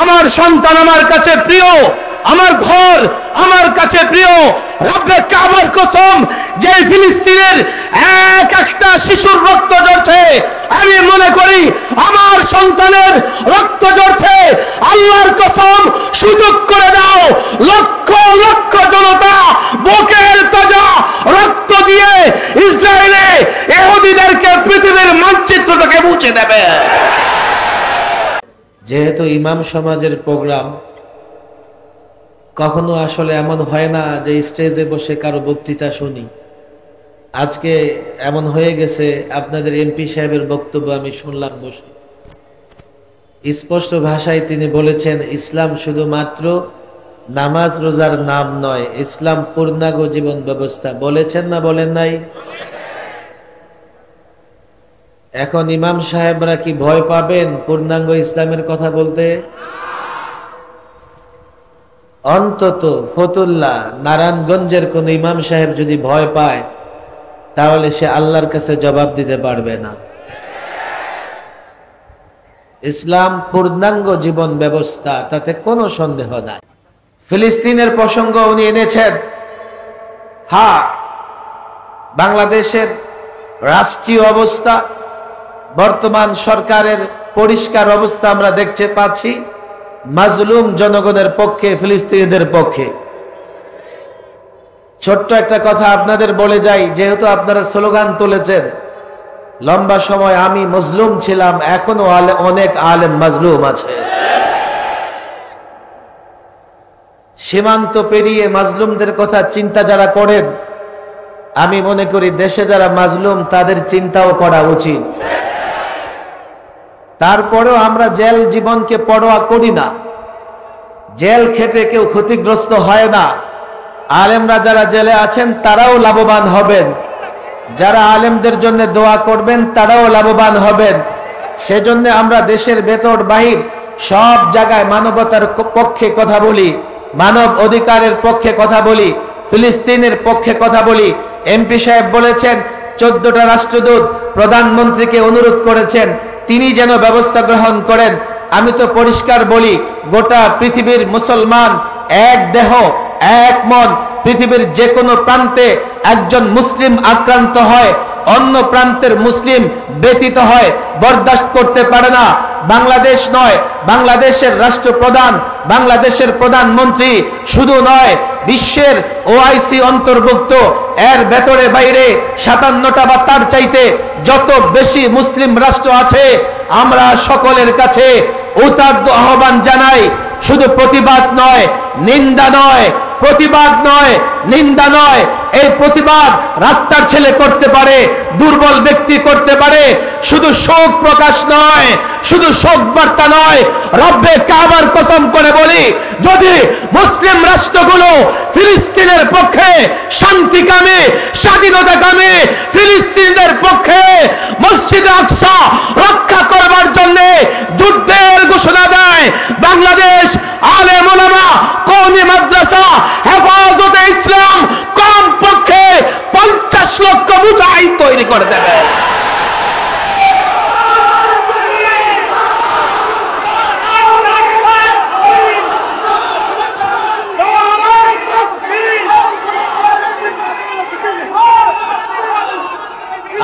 আমার সন্তান আমার কাছে প্রিয়, আমার ঘর আমার কাছে প্রিয়। রব্বে কাবার কসম, যে ফিলিস্তিনের একটা শিশুর রক্ত ঝরছে, আমি মনে করি আমার সন্তানের রক্ত ঝরছে। আল্লাহর কসম, সুযোগ করে দাও, লক্ষ লক্ষ জনতা বুকের তাজা রক্ত দিয়ে ইসরায়েলে ইহুদিদেরকে পৃথিবীর মানচিত্র থেকে মুছে দেবে। যেহেতু ইমাম সমাজের প্রোগ্রাম, কখনো আসলে এমন হয় না যে স্টেজে বসে কারো বক্তৃতা শুনি। আজকে এমন হয়ে গেছে, আপনাদের এমপি সাহেবের বক্তব্য আমি শুনলাম বসে। স্পষ্ট ভাষায় তিনি বলেছেন, ইসলাম শুধুমাত্র নামাজ রোজার নাম নয়, ইসলাম পূর্ণাঙ্গ জীবন ব্যবস্থা। বলেছেন না বলেন নাই? এখন ইমাম সাহেবরা কি ভয় পাবেন পূর্ণাঙ্গ ইসলামের কথা বলতে? অন্তত ফতুল্লাহ, নারায়ণগঞ্জের কোন ইমাম সাহেব যদি ভয় পায়, তাহলে সে আল্লাহর কাছে জবাব দিতে পারবে না। ইসলাম পূর্ণাঙ্গ জীবন ব্যবস্থা, তাতে কোনো সন্দেহ নাই। ফিলিস্তিনের প্রসঙ্গ উনি এনেছেন। হ্যাঁ, বাংলাদেশের রাষ্ট্রীয় অবস্থা, বর্তমান সরকারের পরিষ্কার অবস্থা আমরা দেখতে পাচ্ছি, মাজলুম জনগণের পক্ষে, ফিলিস্তিনিদের পক্ষে। ছোট্ট একটা কথা আপনাদের বলে যাই, যেহেতু আপনারা স্লোগান তুলেছেন, লম্বা সময় আমি মজলুম ছিলাম, এখনো অনেক আলেম মাজলুম আছে। সীমান্ত পেরিয়ে মাজলুমদের কথা চিন্তা যারা করেন, আমি মনে করি দেশে যারা মাজলুম তাদের চিন্তাও করা উচিত। তারপরেও আমরা জেল জীবনকে পরোয়া করি না। জেল খেটে কেউ ক্ষতিগ্রস্ত হয় না। আলেমরা যারা জেলে আছেন তারাও লাভবান হবেন, যারা আলেমদের জন্য দোয়া করবেন তারাও লাভবান হবেন। সেজন্য আমরা দেশের ভেতর বাহির সব জায়গায় মানবতার পক্ষে কথা বলি, মানব অধিকারের পক্ষে কথা বলি, ফিলিস্তিনের পক্ষে কথা বলি। এমপি সাহেব বলেছেন 14টা রাষ্ট্রদূত প্রধানমন্ত্রীকে অনুরোধ করেছেন তিনি যেন ব্যবস্থা গ্রহণ করেন। আমি তো পরিষ্কার বলি, গোটা পৃথিবীর মুসলমান এক দেহ এক মন। পৃথিবীর যে কোনো প্রান্তে একজন মুসলিম আক্রান্ত হয়, অন্য প্রান্তের মুসলিম ব্যতীত হয়, বরদাস্ত করতে পারে না। বাংলাদেশ নয়, বাংলাদেশের রাষ্ট্রপ্রধান, বাংলাদেশের প্রধানমন্ত্রী শুধু নয়, বিশ্বের ওআইসি অন্তর্ভুক্ত, এর ভেতরে বাইরে 57টা বা তার চাইতে যত বেশি মুসলিম রাষ্ট্র আছে, আমরা সকলের কাছে উদাত্ত আহ্বান জানাই, শুধু প্রতিবাদ নয়, নিন্দা নয়, প্রতিবাদ নয়, নিন্দা নয়। এই প্রতিবাদ রাস্তার ছেলে করতে পারে, দুর্বল ব্যক্তি করতে পারে। শুধু শোক প্রকাশ নয়, শুধু শোক বার্তা নয়, রব্বে কাবার কসম করে বলি, যদি মুসলিম রাষ্ট্রগুলো ফিলিস্তিনের পক্ষে শান্তিকামী, স্বাধীনতাকামী, ফিলিস্তিনদের পক্ষে মসজিদ আকসা রক্ষা করবার জন্য যুদ্ধের ঘোষণা দেয়, বাংলাদেশ আলেম ওলামা কওমি মাদ্রাসা হেফাজতে ইসলাম কমপক্ষে 50 লক্ষ মুজাহিদ তৈরি করে দেবে।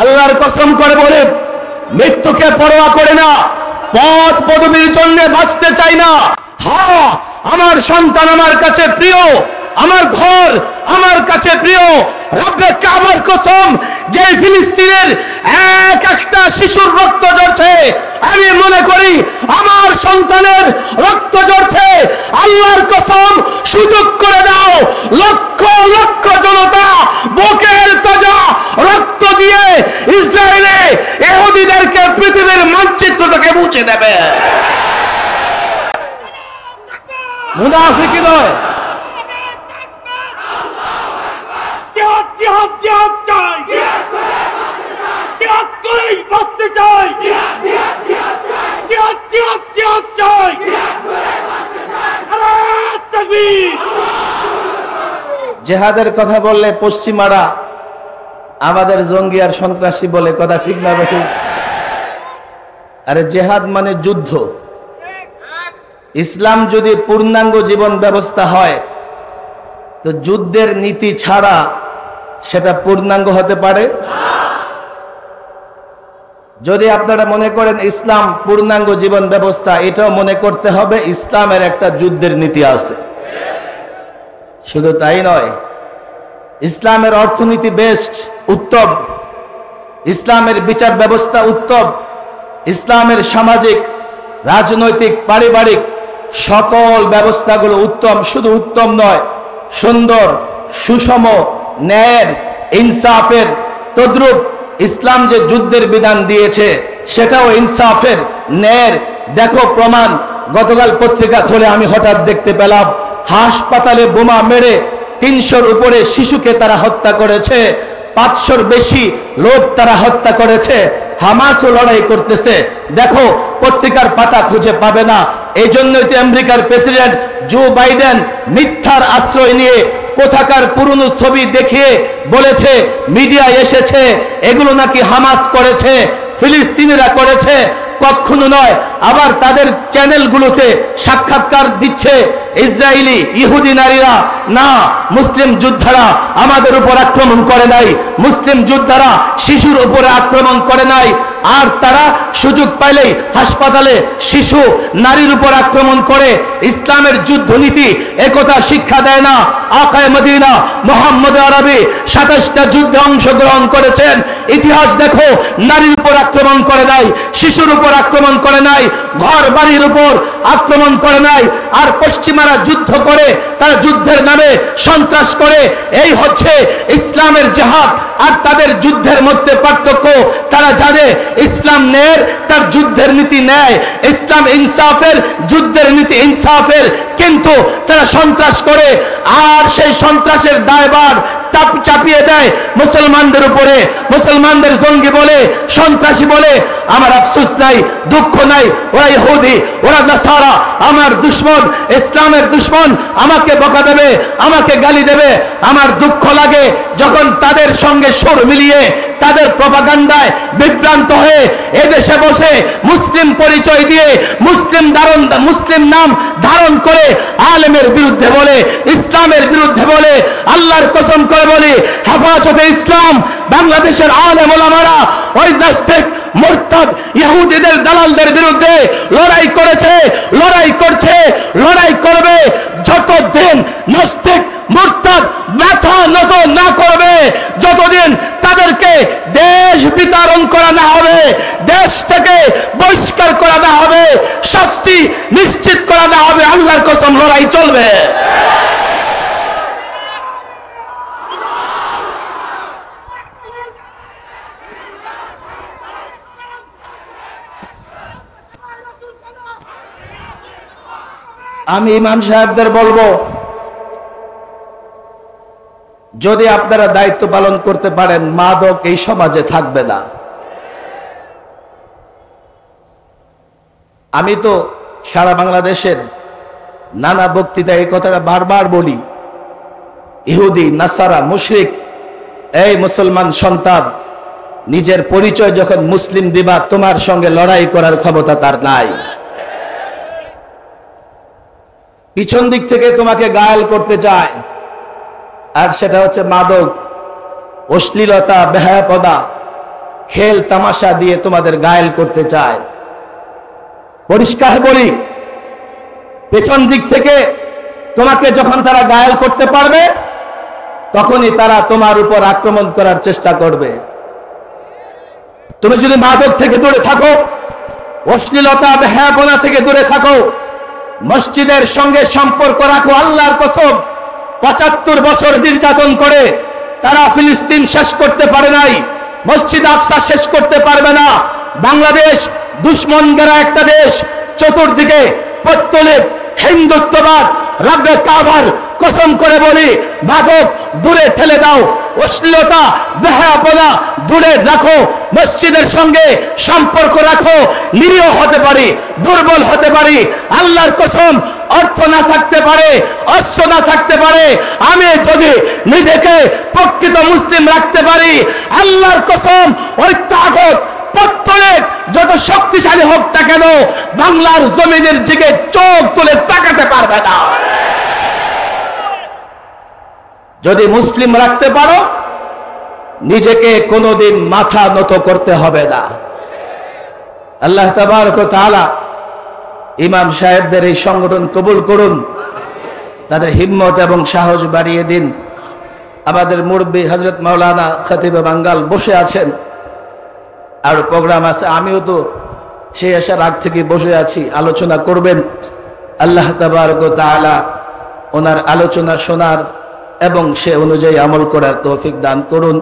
আল্লাহর কসম করে বলে, মৃত্যুকে পরোয়া করে না, পদ পদবীর জন্য বাঁচতে চাই না। হ্যাঁ, আমার সন্তান আমার কাছে প্রিয়, আমার ঘর আমার কাছে প্রিয়। রব্বে কাবার কসম, যে ফিলিস্তিনের একটা শিশুর রক্ত ঝরছে, আমি মনে করি আমার সন্তানের রক্ত ঝরছে। আল্লাহর কসম, সুযোগ করে দাও, লক্ষ লক্ষ জনতা বুকের তাজা রক্ত দিয়ে ইসরায়েলে ইহুদিদেরকে পৃথিবীর মানচিত্র থেকে মুছে দেবে। মুনাফিকি নয়, জেহাদের কথা বললে পশ্চিমারা আমাদের জঙ্গি আর সন্ত্রাসী বলে, কথা ঠিক না বেঠিক? আরে জেহাদ মানে যুদ্ধ, ইসলাম যদি পূর্ণাঙ্গ জীবন ব্যবস্থা হয় তো যুদ্ধের নীতি ছাড়া সেটা পূর্ণাঙ্গ হতে পারে। যদি আপনারা মনে করেন ইসলাম পূর্ণাঙ্গ জীবন ব্যবস্থা, এটাও মনে করতে হবে ইসলামের একটা যুদ্ধের নীতি আছে। শুধু তাই নয়, ইসলামের অর্থনীতি বেস্ট উত্তম, ইসলামের বিচার ব্যবস্থা উত্তম, ইসলামের সামাজিক রাজনৈতিক পারিবারিক সকল ব্যবস্থাগুলো উত্তম। শুধু উত্তম নয়, সুন্দর, সুষম, ন্যায়ের, ইনসাফের। তদ্রূপ ইসলাম যে যুদ্ধের বিধান দিয়েছে সেটাও ইনসাফের, ন্যায়ের। দেখো প্রমাণ, গতকাল পত্রিকা খুলে আমি হঠাৎ দেখতে পেলাম হাসপাতালে বোমা মেরে 300-র উপরে শিশুকে তারা হত্যা করেছে, 500-র বেশি লোক তারা হত্যা করেছে। হামাসও লড়াই করতেছে। দেখো পত্রিকার পাতা খুঁজে পাবে না। এই জন্যই তো আমেরিকার প্রেসিডেন্ট জো বাইডেন মিথ্যার আশ্রয় নিয়ে কোথাকার পুরনো ছবি দেখিয়ে বলেছে, মিডিয়ায় এসেছে এগুলো নাকি হামাস করেছে, ফিলিস্তিনিরা করেছে। কখনো নয়। আবার তাদের চ্যানেলগুলোতে সাক্ষাৎকার দিচ্ছে ইসরায়েলি ইহুদি নারীরা, না মুসলিম যোদ্ধারা আমাদের উপর আক্রমণ করে নাই, মুসলিম যোদ্ধারা শিশুর উপরে আক্রমণ করে নাই। আর তারা সুযোগ পাইলেই হাসপাতালে শিশু নারীর উপর আক্রমণ করে। ইসলামের যুদ্ধনীতি একথা শিক্ষা দেয় না। আকায়ে মদিনা মুহাম্মদ আরবি 27টা যুদ্ধে অংশগ্রহণ করেছেন। ইতিহাস দেখো, নারীর উপর আক্রমণ করে নাই, শিশুর উপর আক্রমণ করে নাই, ঘর বাড়ির উপর আক্রমণ করে নাই। আর পশ্চিমারা যুদ্ধ করে, তারা যুদ্ধের নামে সন্ত্রাস করে। এই হচ্ছে ইসলামের জিহাদ আর তাদের যুদ্ধের মধ্যে পার্থক্য। তারা জানে ইসলাম ন্যায়ের, তার যুদ্ধের নীতি ন্যায়। ইসলাম ইনসাফের, যুদ্ধের নীতি ইনসাফের। কিন্তু তারা সন্ত্রাস করে আর সেই সন্ত্রাসের দায়ভার চাপিয়ে দেয় মুসলমানদের উপরে। মুসলমানদের জঙ্গি বলে, সন্ত্রাসী বলে। আমার আফসোস নাই, দুঃখ নাই, ওরা ইহুদি, ওরা নাসারা, আমার দুশ্মন, ইসলামের দুশ্মন। আমাকে বকা দেবে, আমাকে গালি দেবে। আমার দুঃখ লাগে যখন তাদের সঙ্গে সুর মিলিয়ে তাদের প্রপাগান্ডায় বিভ্রান্ত হয়ে এদেশে বসে মুসলিম পরিচয় দিয়ে মুসলিম নাম ধারণ করে আলেমের বিরুদ্ধে বলে, ইসলামের বিরুদ্ধে বলে। আল্লাহর কসম করে বলি, হেফাজতে ইসলাম বাংলাদেশের আলেম ওলামারা ওই নাস্তিক মুরতাদ ইহুদিদের দালালদের বিরুদ্ধে লড়াই করেছে, লড়াই করছে, লড়াই করবে যতদিন নাস্তিক মুরতাদ মাথা নত না করবে, যতদিন তাদেরকে দেশ বিতরণ করা না হবে, দেশ থেকে বহিষ্কার করা না হবে, শাস্তি নিশ্চিত করা না হবে, আল্লাহর কসম লড়াই চলবে। আমি ইমাম সাহেবদের বলবো, যদি আপনারা দায়িত্ব পালন করতে পারেন, মাদক এই সমাজে থাকবে না। আমি তো সারা বাংলাদেশের নানা বক্তৃতায় এই কথাটা বারবার বলি, ইহুদি, নাসারা, মুশরিক, এই মুসলমান সন্তান নিজের পরিচয় যখন মুসলিম দিবা, তোমার সঙ্গে লড়াই করার ক্ষমতা তার নাই। পিছন দিক থেকে তোমাকে ঘায়েল করতে চায়, আর সেটা হচ্ছে মাদক, অশ্লীলতা, বেহায়াপনা, খেল তামাশা দিয়ে তোমাদের ঘায়েল করতে চায়। পরিষ্কার বলি, পেছন দিক থেকে তোমাকে যখন তারা ঘায়েল করতে পারবে, তখনই তারা তোমার উপর আক্রমণ করার চেষ্টা করবে। তুমি যদি মাদক থেকে দূরে থাকো, অশ্লীলতা, বেহায়াপনা থেকে দূরে থাকো, মসজিদের সঙ্গে সম্পর্ক রাখো, আল্লাহর কসম 75 বছর নির্যাতন করে তারা ফিলিস্তিন শেষ করতে পারে নাই, মসজিদ আকসা শেষ করতে পারবে না। বাংলাদেশ দুশ্মন গেরা একটা দেশ, চতুর্দিকে পত্তলিক হিন্দুত্ববাদ। রব্বে কাবার কসম করে বলি, মাদক দূরে ঠেলে দাও, অশ্লীলতা, বেহায়াপনা দূরে রাখো, মসজিদের সঙ্গে সম্পর্ক রাখো। নিরীহ হতে পারি, দুর্বল হতে পারি, আল্লাহর কসম অর্থ না থাকতে পারে, অস্ত্র না থাকতে পারে, আমি যদি নিজেকে প্রকৃত মুসলিম রাখতে পারি, আল্লাহর কসম ওই তাগত পত্তলিক যত শক্তিশালী হোক না কেন বাংলার জমিনের দিকে চোখ তুলে তাকাতে পারবে না। যদি মুসলিম রাখতে পারো নিজেকে কোনোদিন মাথা নত করতে হবে না। আল্লাহ তাবারক ওয়া তাআলা ইমাম সাহেবদের এই সংগঠন কবুল করুন, তাদের হিম্মত এবং সাহস বাড়িয়ে দিন। আমাদের মুরব্বী হযরত মাওলানা খতিবে বাঙ্গাল বসে আছেন, আর প্রোগ্রাম আছে, আমিও তো সেই আসার আগ থেকে বসে আছি, আলোচনা করবেন। আল্লাহ তাবারক ওয়া তাআলা ওনার আলোচনা শোনার এবং সে অনুযায়ী আমল করার তৌফিক দান করুন।